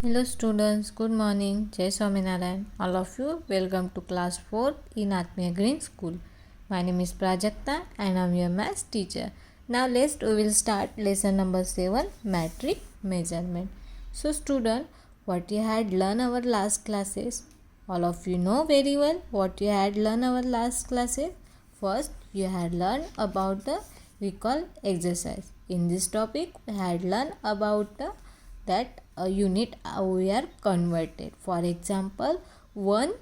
Hello students, good morning. Jai Swaminarayan. All of you, welcome to class 4 in Atmiya Green School. My name is Prajakta and I am your maths teacher. Now we will start lesson number 7, metric measurement. So student, what you had learned our last classes? All of you know very well what you had learned our last classes. First, you had learned about the recall exercise. In this topic, we had learned about that a unit we are converted. For example, 1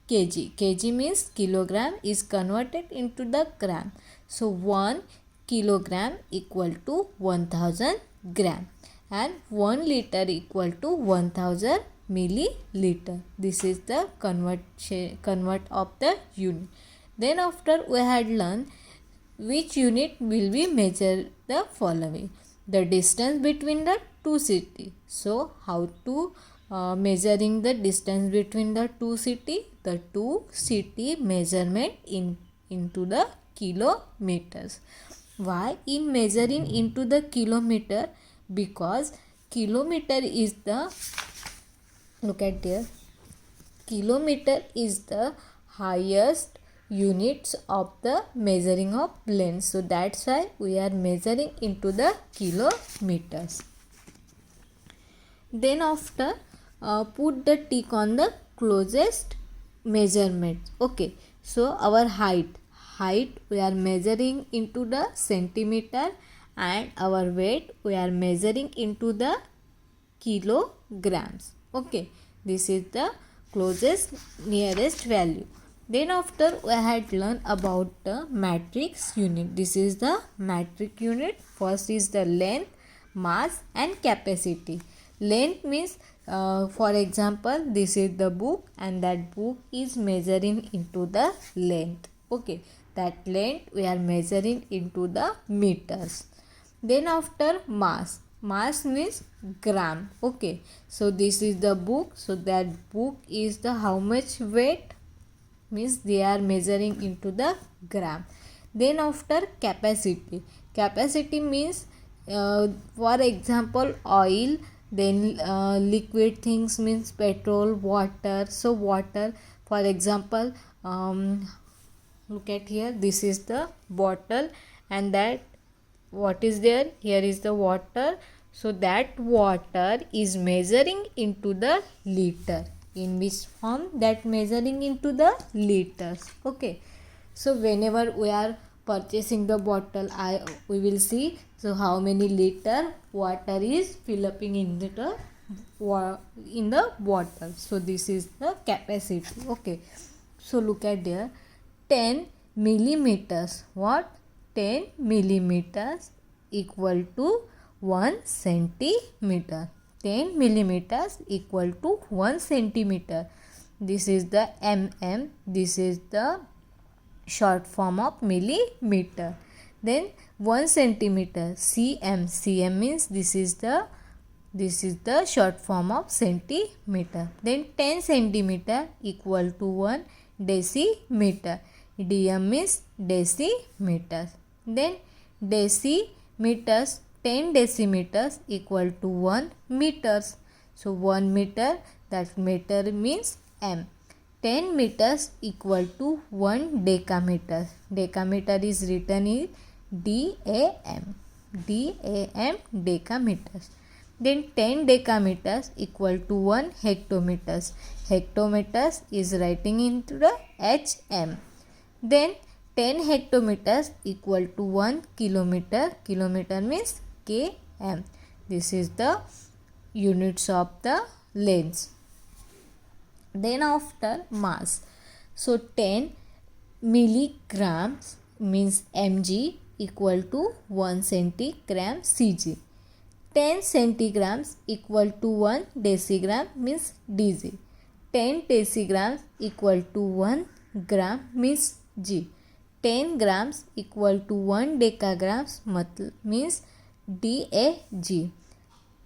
kg. Kg means kilogram is converted into the gram. So 1 kilogram equal to 1000 gram and 1 liter equal to 1000 milliliter. This is the convert of the unit. Then after we had learned which unit will be measured the following. The distance between the two cities. So how to measuring the distance between the two cities? The two city measurement into the kilometers. Why in measuring into the kilometer? Because kilometer is the, look at here, kilometer is the highest units of the measuring of length. So that's why we are measuring into the kilometers. Then after put the tick on the closest measurement. Okay, so our height we are measuring into the centimeter and our weight we are measuring into the kilograms. Okay, this is the closest nearest value. Then after we had learned about the matrix unit. This is the metric unit. First is the length, mass and capacity. Length means for example this is the book and that book is measuring into the length. Okay, that length we are measuring into the meters. Then after mass. Mass means gram. Okay, so this is the book. So that book is the how much weight, means they are measuring into the gram. Then after capacity. Capacity means for example oil, then liquid things means petrol, water. So water, for example, look at here, this is the bottle and that what is there, here is the water. So that water is measuring into the liter. In which form? That measuring into the liters. Okay, so whenever we are purchasing the bottle, we will see so how many liter water is filling in the bottle. So this is the capacity. Okay, so look at there, 10 millimeters. What? 10 millimeters equal to 1 centimeter. 10 millimeters equal to 1 centimeter. This is the mm. This is the short form of millimeter. Then 1 centimeter, cm. Cm means this is the short form of centimeter. Then 10 centimeter equal to 1 decimeter. dm means decimeters. Then decimeters, 10 decimeters equal to 1 meters. So 1 meter, that meter means m. 10 meters equal to 1 decameter. Decameter is written in DAM. DAM, decameters. Then 10 decameters equal to 1 hectometers. Hectometers is writing into the HM. Then 10 hectometers equal to 1 kilometer. Kilometer means km. This is the units of the lengths. Then after mass. So 10 milligrams means mg equal to 1 centigram cg. 10 centigrams equal to 1 decigram means dg. 10 decigrams equal to 1 gram means g. 10 grams equal to 1 decagrams means DAG.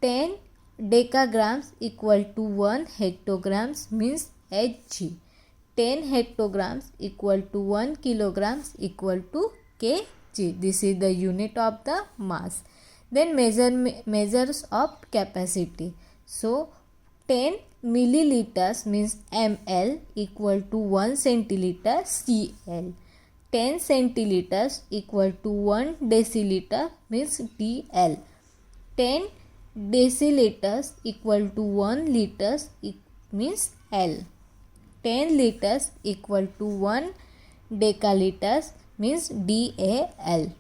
10 decagrams equal to 1 hectograms means HG. 10 hectograms equal to 1 kilograms equal to kg. This is the unit of the mass. Then measures of capacity. So 10 milliliters means ml equal to 1 centiliter cl. 10 centiliters equal to 1 deciliter means dl. 10 deciliters equal to 1 liters means L. 10 liters equal to 1 decaliters means DAL.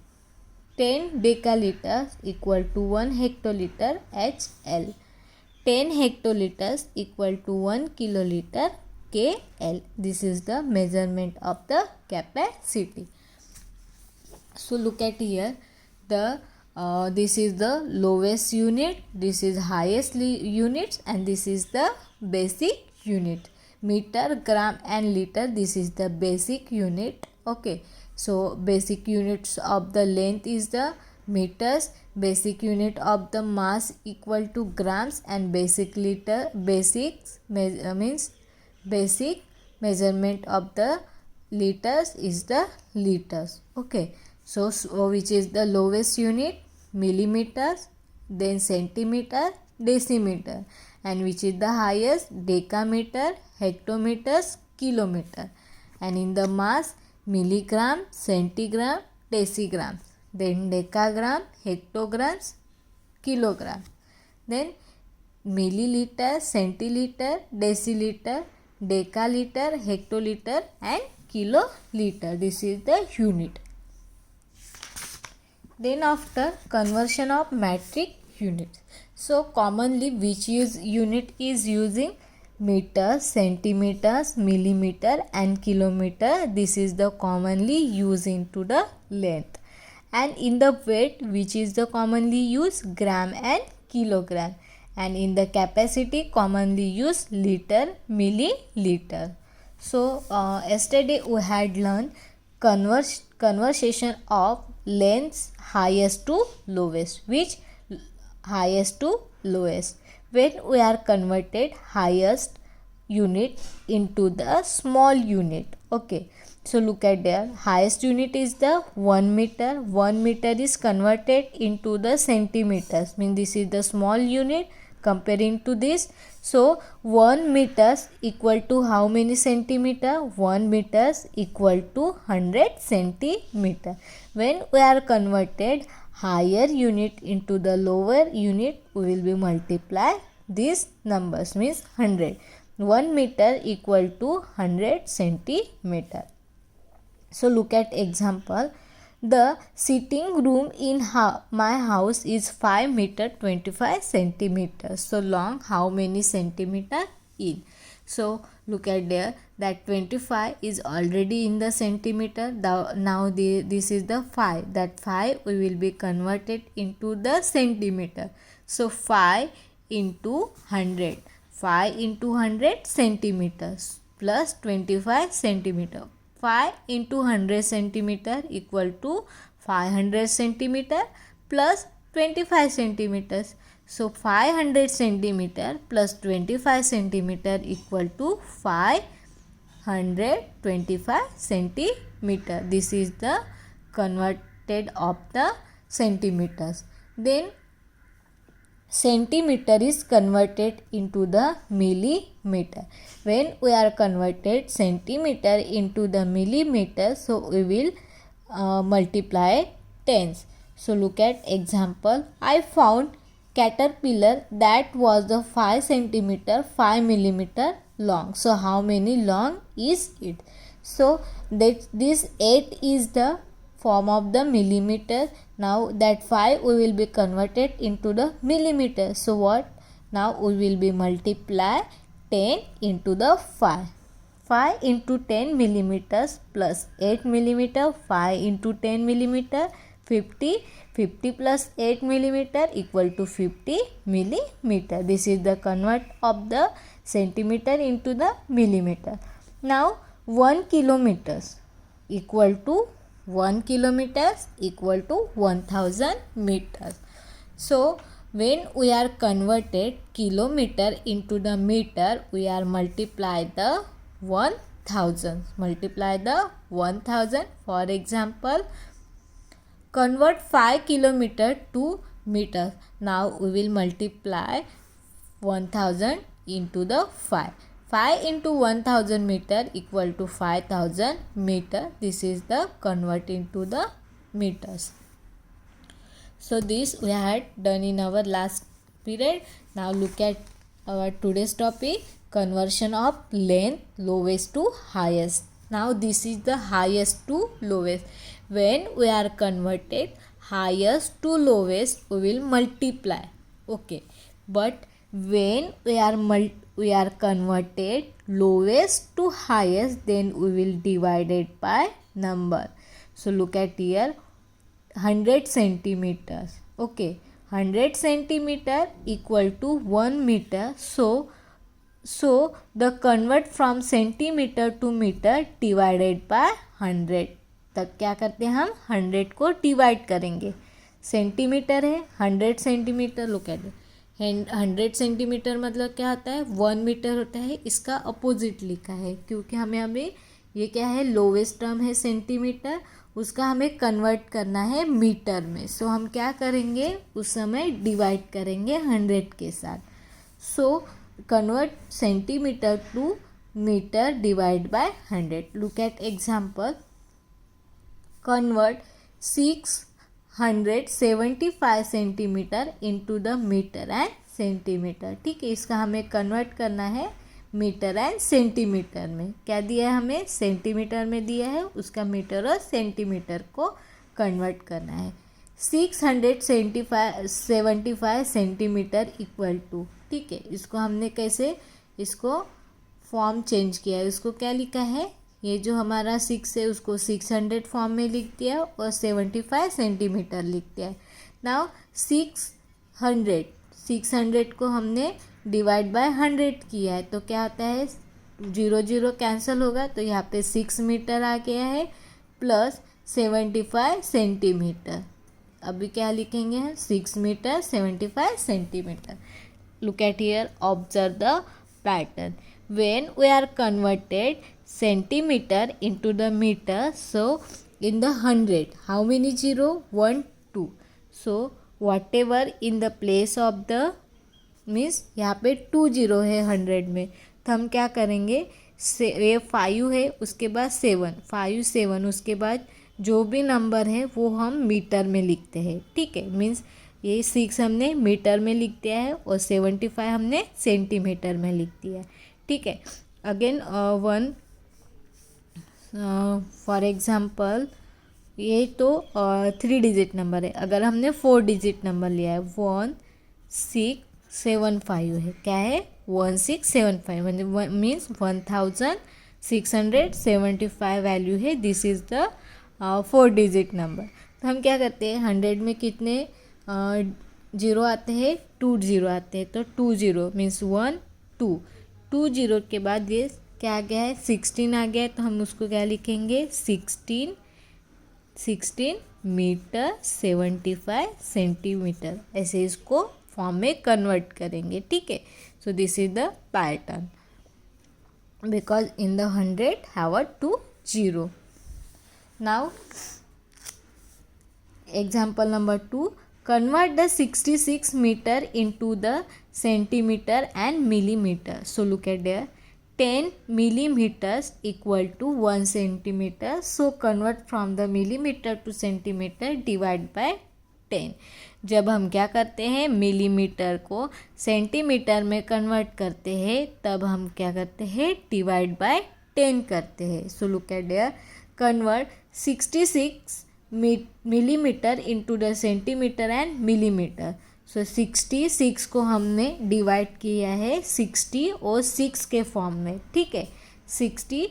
10 decaliters equal to 1 hectoliter HL. 10 hectoliters equal to 1 kiloliter KL. This is the measurement of the capacity. So look at here, this is the lowest unit, this is highest units, and this is the basic unit. Meter, gram and liter, this is the basic unit. Okay, so basic units of the length is the meters, basic unit of the mass equal to grams, and basic measurement of the liters is the liters. Okay, so which is the lowest unit? Millimeters, then centimeter, decimeter, and which is the highest? Decameter, hectometers, kilometer, and in the mass milligram, centigram, decigrams, then decagram, hectograms, kilogram, then milliliter, centiliter, deciliter, decaliter, hectoliter and kiloliter. This is the unit. Then after conversion of metric units. So commonly which unit is using? Meter, centimeters, millimeter and kilometer. This is the commonly used into the length. And in the weight, which is the commonly used? Gram and kilogram. And in the capacity, commonly used liter, milliliter. So yesterday we had learned conversation of lengths highest to lowest. Which highest to lowest? When we are converted highest unit into the small unit. Okay, so look at there, highest unit is the 1 meter. 1 meter is converted into the centimeters, means this is the small unit comparing to this. So 1 meters equal to how many centimeter? 1 meters equal to 100 centimeter. When we are converted higher unit into the lower unit, we will be multiply these numbers, means 100. 1 meter equal to 100 centimeter. So look at example. The sitting room in my house is 5 meter 25 centimeters. So long, how many centimeter in? So look at there, that 25 is already in the centimeter. Now this is the 5. That 5 we will be converted into the centimeter. So 5 into 100. 5 into 100 centimeters plus 25 centimeter. 5 into 100 centimeter equal to 500 centimeter plus 25 centimeters. So 500 centimeter plus 25 centimeter equal to 525 centimeter. This is the converted of the centimeters. Then centimeter is converted into the millimeter. When we are converted centimeter into the millimeter, so we will multiply tens. So look at example. I found caterpillar that was the 5 centimeter 5 millimeter long. So how many long is it? So this 8 is the form of the millimeter. Now that 5 we will be converted into the millimeter. So what? Now we will be multiply 10 into the 5. 5 into 10 millimeters plus 8 millimeter. 5 into 10 millimeter 50. 50 plus 8 millimeter equal to 50 millimeter. This is the convert of the centimeter into the millimeter. Now 1 kilometers equal to 1 kilometers equal to 1000 meters. So when we are converted kilometer into the meter, we are multiply the 1000. Multiply the 1000. For example, convert 5 kilometer to meters. Now we will multiply 1000 into the 5. 5 into 1000 meter equal to 5000 meter. This is the convert into the meters. So this we had done in our last period. Now look at our today's topic, conversion of length lowest to highest. Now this is the highest to lowest. When we are converted highest to lowest, we will multiply. Okay, but when we are converted lowest to highest, then we will divide it by number. So look at here, 100 centimeters. Okay, 100 centimeter equal to 1 meter. So the convert from centimeter to meter divided by 100. तब क्या करते हैं, हम 100 को divide करेंगे. Centimetre है 100 centimetre. Look eight 100 centimetre मतलब क्या होता है, 1 मीटर होता है. इसका अपोजिट लिखा है क्योंकि हमें ये क्या है, लोवेस्ट टर्म है सेंटीमीटर, उसका हमें कन्वर्ट करना है मीटर में. सो हम क्या करेंगे, उस समय डिवाइड करेंगे 100 के साथ. So convert centimetre to metre divide by 100. Look at example. Convert 675 centimetre into the metre and centimetre. ठीक है, इसका हमें कन्वर्ट करना है मीटर एंड सेंटीमीटर में. क्या दिया है हमें, सेंटीमीटर में दिया है, उसका मीटर और सेंटीमीटर को कन्वर्ट करना है. 675 सेंटीमीटर इक्वल टू. ठीक है, इसको हमने कैसे, इसको फॉर्म चेंज किया है. इसको क्या लिखा है, ये जो हमारा 6 है उसको 600 फॉर्म में लिख दिया और 75 सेंटीमीटर लिख दिया है. नाउ 600 को हमने डिवाइड बाय 100 किया है, तो क्या होता है, 0 कैंसिल होगा, तो यहाँ पे 6 मीटर आ गया है प्लस 75 सेंटीमीटर. अभी क्या लिखेंगे, 6 metre 75 centimetre. Look at here, observe the pattern. When we are converted centimeter into the meter, so in the 100 how many 0, 1 2. So whatever in the place of the means यहाँ पे 2 0 है 100 में, तो हम क्या करेंगे, ये 5 है, उसके बाद 7 5 7, उसके बाद जो भी नंबर है वो हम मीटर में लिखते हैं. ठीक है, मीन्स ये 6 हमने मीटर में लिख दिया है और 75 हमने सेंटीमीटर में लिख दिया है. ठीक है, अगेन 1 फॉर एग्जांपल, ये तो 3 डिजिट नंबर है. अगर हमने 4 डिजिट नंबर लिया है, 1675 है. क्या है, 1675 म्हणजे मीन्स 1675 वैल्यू है. This is the 4 digit number. तो हम क्या करते हैं, 100 में कितने जीरो आते हैं, 2 0 आते हैं, तो 2 0 मीन्स 1 2 2 0 के बाद ये क्या आ गया है, 16 आ गया है, तो हम उसको क्या लिखेंगे, 16 मीटर 75 सेंटीमीटर. ऐसे इसको फॉर्म में कन्वर्ट करेंगे. ठीक है, so this is the pattern because in the 100 have a 2 0. Now example number 2, convert the 66 meter into the centimeter and millimeter. So look at there, 10 millimeters equal to 1 centimeter. So convert from the millimeter to centimeter, divide by 10. जब हम क्या करते हैं, millimetre को centimetre में convert करते हैं, तब हम क्या करते हैं, डिवाइड बाय 10 करते हैं. So look at there, convert 66 millimetre into the centimetre and millimetre. So 66 को हमने डिवाइड किया है 60 और 6 के फॉर्म में. ठीक है, 60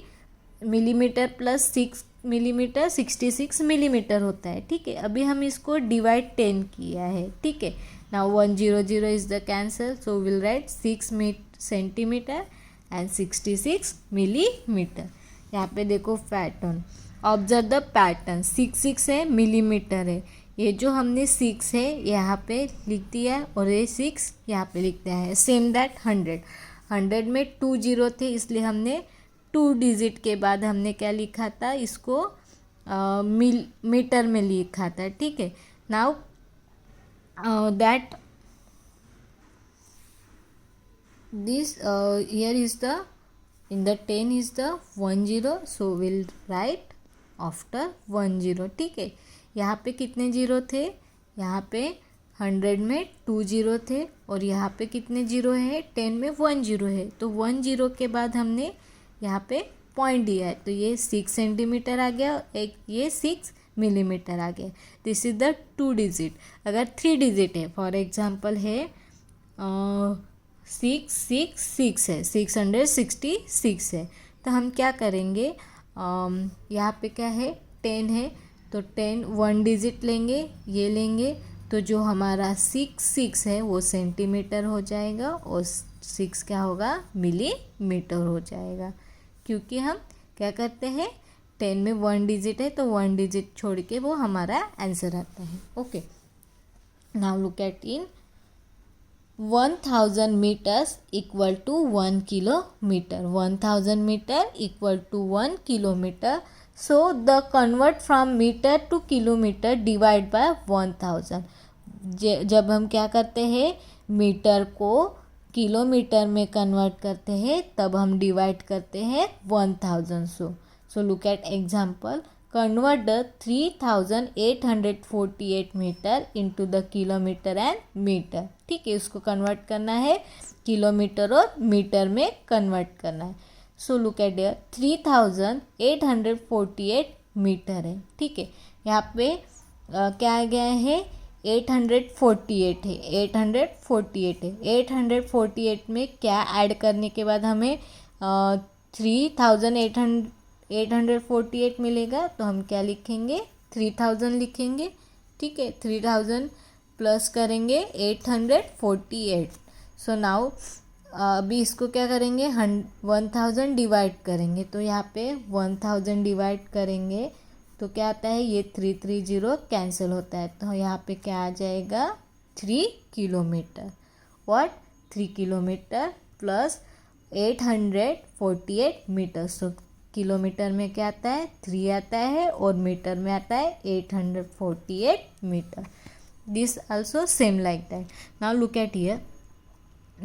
मिलीमीटर प्लस 6 मिलीमीटर 66 मिलीमीटर होता है. ठीक है, अभी हम इसको डिवाइड 10 किया है. ठीक है, now 1 0 0 is the cancel, so will write 6 centimetre and 66 millimetre. यहाँ पे देखो पैटर्न, ऑब्जर्व द पैटर्न. 6 है, मिलीमीटर है, ये जो हमने 6 है यहाँ पे लिख दिया है और ये 6 यहाँ पे लिख दिया है. सेम दैट 100 में 2 0 थे, इसलिए हमने 2 डिजिट के बाद हमने क्या लिखा था, इसको मीटर में लिखा था. ठीक है, now that this here is the in the 10 is the 1 0, so we'll write after 1 0. ठीक है, यहाँ पे कितने जीरो थे, यहाँ पे 100 में 2 जीरो थे और यहाँ पे कितने जीरो है, 10 में 1 जीरो है, तो 1 जीरो के बाद हमने यहाँ पे पॉइंट दिया है, तो ये 6 सेंटीमीटर आ गया, एक ये 6 मिलीमीटर आ गया. This is the 2 digit. अगर 3 डिजिट है, फॉर एग्जांपल है 666 है, 666 है, तो हम क्या करेंगे, यहाँ पे क्या है 10 है, तो 10 1 डिजिट लेंगे, ये लेंगे, तो जो हमारा 6 है वो सेंटीमीटर हो जाएगा और 6 क्या होगा, मिलीमीटर हो जाएगा, क्योंकि हम क्या करते हैं 10 में 1 डिजिट है तो 1 डिजिट छोड़ के वो हमारा आंसर आता है. Okay, now look at in 1000 meters equal to 1 kilometer. 1000 meter equal to 1 kilometer. So the convert from meter to kilometer divide by 1000. जब हम क्या करते हैं, मीटर को किलोमीटर में कन्वर्ट करते हैं, तब हम डिवाइड करते हैं 1000. So look at example. Convert the 3848 metre into the kilometre and metre. ठीक है, उसको कन्वर्ट करना है, किलोमीटर और मीटर में कन्वर्ट करना है. So look at here 3848 metre है. ठीक है, यहाँ पे क्या आ गया है, 848 है, 848 है. 848 में क्या ऐड करने के बाद हमें 3848 मिलेगा, तो हम क्या लिखेंगे, 3000 लिखेंगे. ठीक है, 3000 प्लस करेंगे 848. सो नाउ अभी इसको क्या करेंगे, 1000 डिवाइड करेंगे, तो यहाँ पे 1000 डिवाइड करेंगे तो क्या आता है, ये 330 कैंसिल होता है, तो यहाँ पे क्या आ जाएगा, 3 kilometre. What, 3 kilometre plus 848 metre. So kilometre में क्या आता है, 3 आता है और मीटर में आता है 848 metre. This also same like that. Now look at here,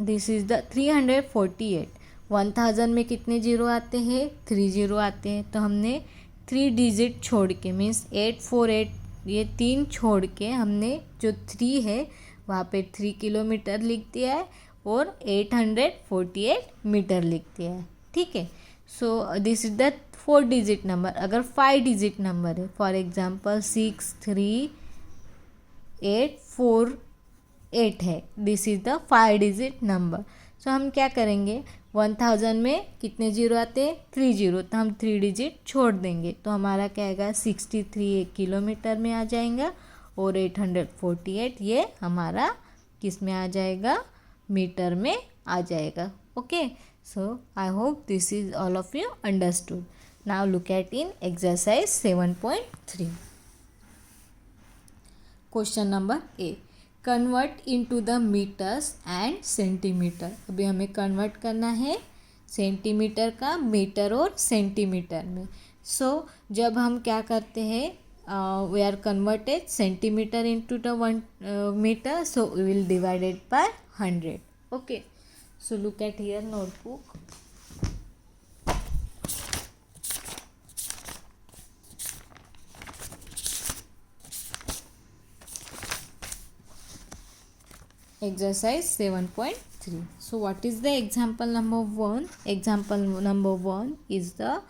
this is the 348. 1000 में कितने जीरो आते हैं, 3 जीरो आते हैं, तो हमने 3 डिजिट छोड़ के मीन्स 848 ये 3 छोड़ के हमने जो 3 है वहाँ पे 3 किलोमीटर लिख दिया है और 848 मीटर लिख दिया है. ठीक है, so this is the 4 digit number. अगर 5 डिजिट नंबर है, फॉर एग्जांपल 63848 है, this is the 5 digit number. So हम क्या करेंगे, 1000 में कितने जीरो आते हैं, 3 जीरो, तो हम 3 डिजिट छोड़ देंगे, तो हमारा क्या आएगा, 63 एक किलोमीटर में आ जाएगा और 848 ये हमारा किस में आ जाएगा, मीटर में आ जाएगा. Okay, so I hope this is all of you understood. Now look at in exercise 7.3. Question number A. Convert into the meters and centimeter. अभी हमें कन्वर्ट करना है सेंटीमीटर का मीटर और सेंटीमीटर में. सो जब हम क्या करते हैं, we are converted centimeter into the 1 meter, so we will divide it by 100. Okay. So look at here notebook. Exercise 7.3. So what is the example number 1? Example number 1 is the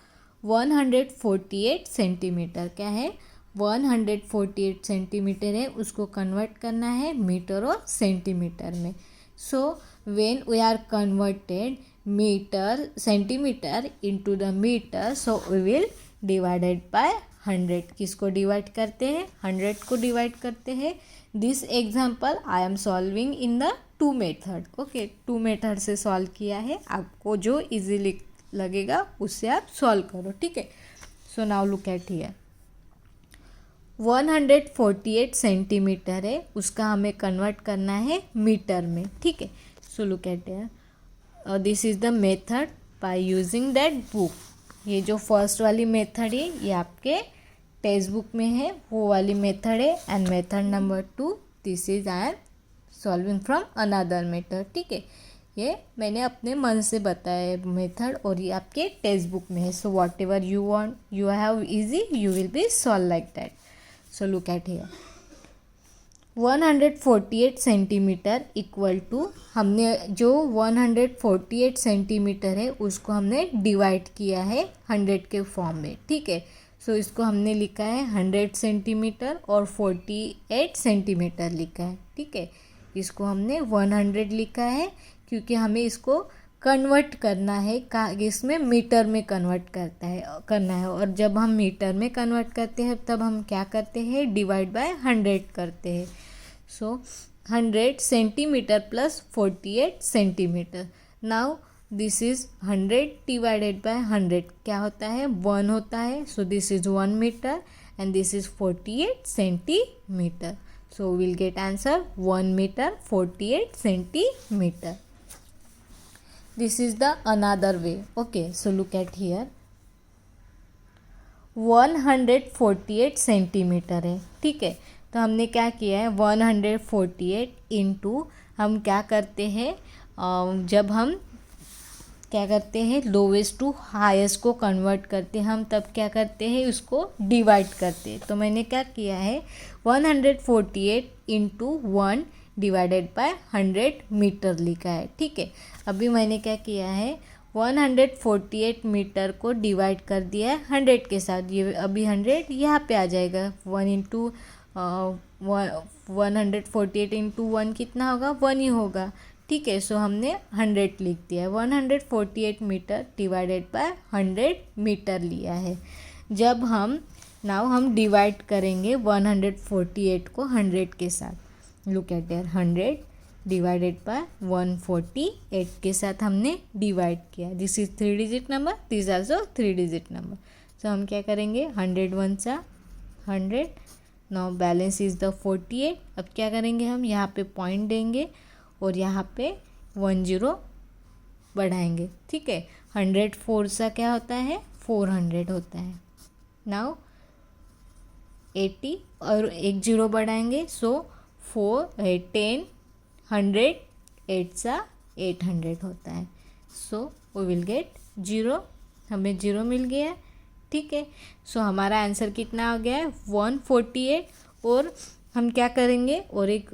148 centimetre. क्या है, 148 centimetre है, उसको convert करना है metre और centimetre में. So when we are converted meter centimeter into the meter, so we will divide it by 100. किसको divide करते हैं, 100 को डिवाइड करते हैं. This example I am solving in the 2 method. Okay, 2 method से सॉल्व किया है, आपको जो इजीली लगेगा उससे आप सॉल्व करो. ठीक है, so now look at here 148 centimetre है, उसका हमें कन्वर्ट करना है मीटर में. ठीक है, so look at here, this is the method by using that book. ये जो फर्स्ट वाली मेथड है ये आपके टेक्स्ट बुक में है, वो वाली मेथड है. And method number 2, this is I am solving from another method. ठीक है, ये मैंने अपने मन से बताया है मेथड, और ये आपके टेक्स्ट बुक में है. So whatever you want you have easy you will be solve like that. So look at here. 148 centimetre equal to, हमने जो 148 सेंटीमीटर है उसको हमने डिवाइड किया है 100 के फॉर्म में. ठीक है. सो इसको हमने लिखा है 100 सेंटीमीटर और 48 सेंटीमीटर लिखा है. ठीक है. इसको हमने 100 लिखा है क्योंकि हमें इसको कन्वर्ट करना है, इसमें मीटर में कन्वर्ट करना है. और जब हम मीटर में कन्वर्ट करते हैं तब हम क्या करते हैं, डिवाइड बाय 100 करते हैं. So 100 centimetre plus 48 centimetre. Now this is 100 divided by 100 क्या होता है, 1 होता है. So this is 1 metre and this is 48 centimetre. So we'll get answer 1 meter 48 centimeter. This is the another way. Okay, so look at here. 148 centimetre है. ठीक है. तो हमने क्या किया है, 148 इंटू हम क्या करते हैं, जब हम क्या करते हैं लोवेस्ट टू हाईएस्ट को कन्वर्ट करते हैं हम, तब क्या करते हैं उसको डिवाइड करते हैं. तो मैंने क्या किया है 148 इंटू 1 डिवाइडेड बाय 100 मीटर लिखा है. ठीक है. अभी मैंने क्या किया है 148 मीटर को डिवाइड कर दिया है 100 के साथ. ये अभी 100 यहाँ पे आ जाएगा. 1 इंटू 148 इंटू 1 कितना होगा, 1 ही होगा. ठीक है. सो हमने 100 लिख दिया है. 148 मीटर डिवाइडेड बाय 100 मीटर लिया है. जब हम हम डिवाइड करेंगे 148 को 100 के साथ. Look at there, 100 divided by 148 के साथ हमने डिवाइड किया. This is 3 digit number, this also 3 digit number. So हम क्या करेंगे 100 वन सा 100. Now balance is the 48. अब क्या करेंगे हम यहाँ पे पॉइंट देंगे और यहाँ पे 10 बढ़ाएंगे. ठीक है. 104 सा क्या होता है, 400 होता है. नाउ 80 और एक 0 बढ़ाएंगे. सो 4 10 100 8 सा 800 होता है. So we will get 0. हमें 0 मिल गया. ठीक है. सो हमारा आंसर कितना हो गया है 148. और हम क्या करेंगे, और एक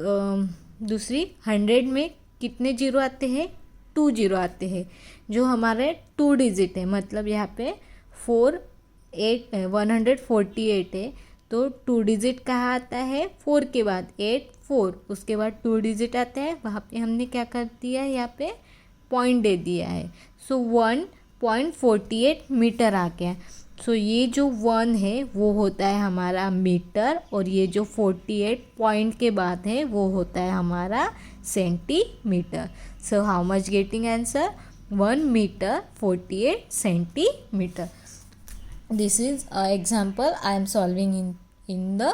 दूसरी 100 में कितने 0 आते हैं, 2 0 आते हैं, जो हमारे 2 डिजिट है. मतलब यहाँ पे 148 है तो 2 डिजिट कहाँ आता है, 4 के बाद 8 4, उसके बाद 2 डिजिट आता है. वहाँ पे हमने क्या कर दिया है, यहाँ पे पॉइंट दे दिया है. सो 1.48 मीटर आ गया. सो ये जो 1 है वो होता है हमारा मीटर, और ये जो 48 पॉइंट के बाद है वो होता है हमारा centimetre. So how much getting answer, 1 metre 48 centimetre. This is example I am solving in the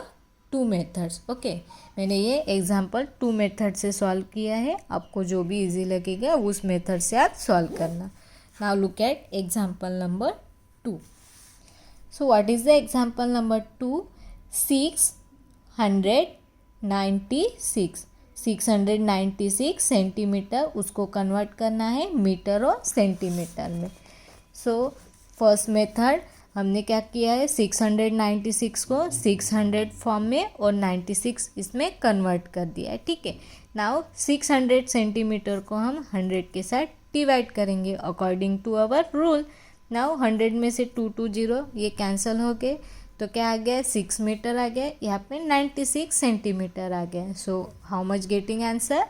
2 methods. Okay. मैंने ये एग्जाम्पल 2 मेथड से सॉल्व किया है. आपको जो भी इजी लगेगा उस मेथड से आप सॉल्व करना. Now look at example number 2. So what is the example number 2? 696 centimetre, उसको कन्वर्ट करना है मीटर और सेंटीमीटर में. सो फर्स्ट मेथड हमने क्या किया है, 696 को 600 फॉर्म में और 96 इसमें कन्वर्ट कर दिया है. ठीक है. नाउ 600 सेंटीमीटर को हम 100 के साथ डिवाइड करेंगे according to our rule. Now 100 में से 2 2 0 ये कैंसिल हो गए, तो क्या आ गया 6 मीटर आ गया. यहाँ पे 96 सेंटीमीटर आ गया. So how much getting answer,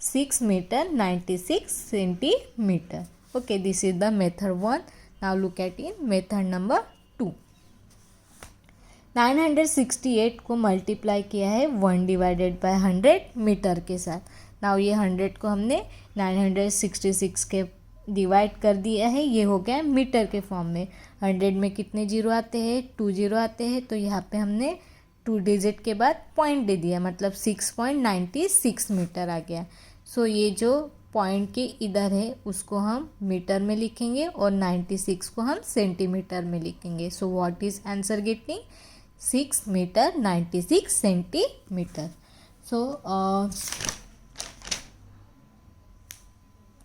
6 metre 96 centimetre. Okay. This is the method 1. Now look at in method number 2. 968 को मल्टीप्लाई किया है 1 डिवाइडेड बाय 100 मीटर के साथ. नाउ ये 100 को हमने 966 के डिवाइड कर दिया है. ये हो गया मीटर के फॉर्म में. 100 में कितने 0 आते हैं, 2 0 आते हैं. तो यहाँ पे हमने 2 डिजिट के बाद पॉइंट दे दिया, मतलब 6.96 मीटर आ गया. सो ये जो पॉइंट के इधर है उसको हम मीटर में लिखेंगे और 96 को हम सेंटीमीटर में लिखेंगे. So what is answer getting, 6 metre 96 centimetre. So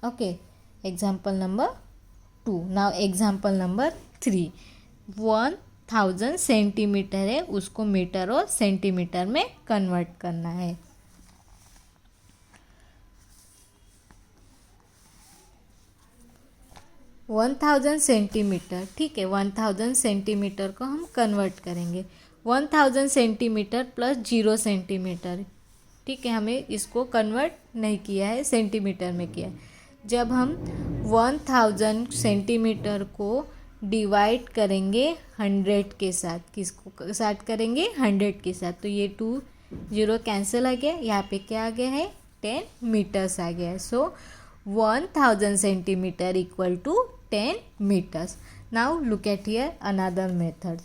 Okay, example number 2. Now example number 3. 1000 centimetre है, उसको मीटर और सेंटीमीटर में कन्वर्ट करना है. 1000 सेंटीमीटर, ठीक है. 1000 सेंटीमीटर को हम कन्वर्ट करेंगे. 1000 सेंटीमीटर प्लस 0 सेंटीमीटर, ठीक है. हमें इसको कन्वर्ट नहीं किया है, सेंटीमीटर में किया है. जब हम 1000 सेंटीमीटर को डिवाइड करेंगे 100 के साथ, किसको साथ करेंगे? 100 के साथ. तो ये 2 0 कैंसिल आ गया. यहाँ पे क्या आ गया है? 10 मीटर्स आ गया है. So 1000 centimetre equal to 10 meters. Now look at here another method.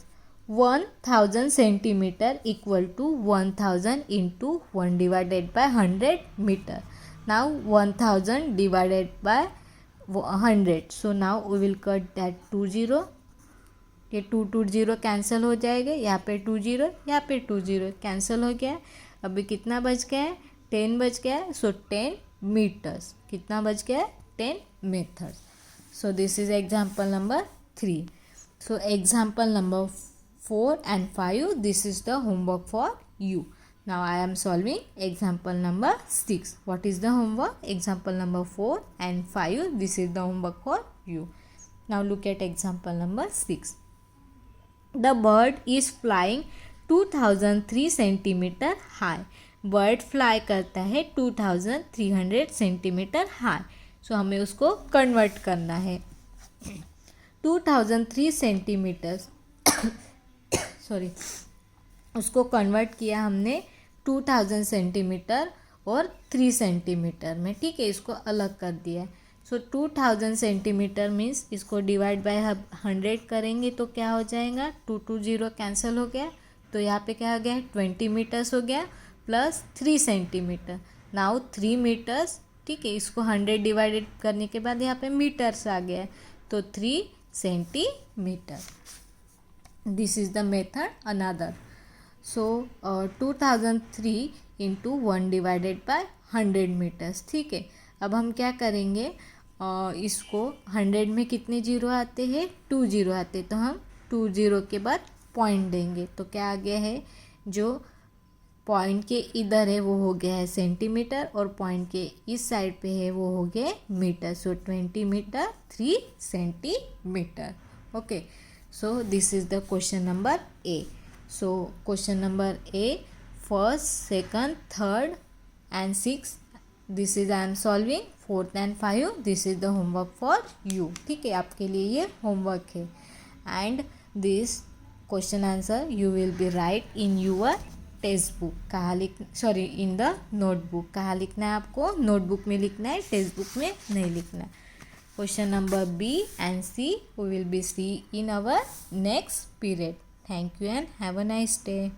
1000 centimeter equal to 1000 into 1 divided by 100 meter. Now 1000 divided by 100. So now we will cut that 2 0. ये 2 0 कैंसिल हो जाएगा. यहाँ पे 2 0, यहाँ पे 2 0 कैंसिल हो गया. अभी कितना बच गया है? 10 बच गया है. सो 10 meters. कितना बच गया है? 10 meters. So this is example number 3. So example number 4 and 5, this is the homework for you. Now I am solving example number 6. What is the homework? Example number 4 and 5, this is the homework for you. Now look at example number 6. The bird is flying 2003 centimeter high. Bird fly करता है 2300 centimetre high. सो हमें उसको convert करना है. 2003 centimetres sorry, उसको convert किया हमने 2000 centimetre और 3 सेंटीमीटर में, ठीक है. इसको अलग कर दिया है. सो 2000 सेंटीमीटर मीन्स इसको डिवाइड बाय 100 करेंगे तो क्या हो जाएगा? 2 2 0 कैंसिल हो गया. तो यहाँ पे क्या हो गया? 20 मीटर्स हो गया प्लस 3 सेंटीमीटर. नाउ 3 मीटर्स, ठीक है. इसको 100 डिवाइडेड करने के बाद यहाँ पे मीटर्स आ गया है. तो 3 centimetre. This is the method another. So 2003 into 1 divided by 100 metres, ठीक है. अब हम क्या करेंगे? इसको 100 में कितने जीरो आते हैं? 2 0 आते. तो हम 2 0 के बाद पॉइंट देंगे. तो क्या आ गया है? जो पॉइंट के इधर है वो हो गया है सेंटीमीटर और पॉइंट के इस साइड पे है वो हो गया metre. So 20 metre 3 centimetre. Okay. So this is the question number A. So question number A, first, second, third and 6 this is I am solving. 4th and 5 this is the homework for you, ठीक है. आपके लिए ये homework है. And this question answer you will be write in your text book. कहाँ in the notebook. कहाँ लिखना है आपको? नोटबुक में लिखना है, टेक्स्ट बुक में नहीं लिखना. Question number B and C we will be see in our next period. Thank you and have a nice day.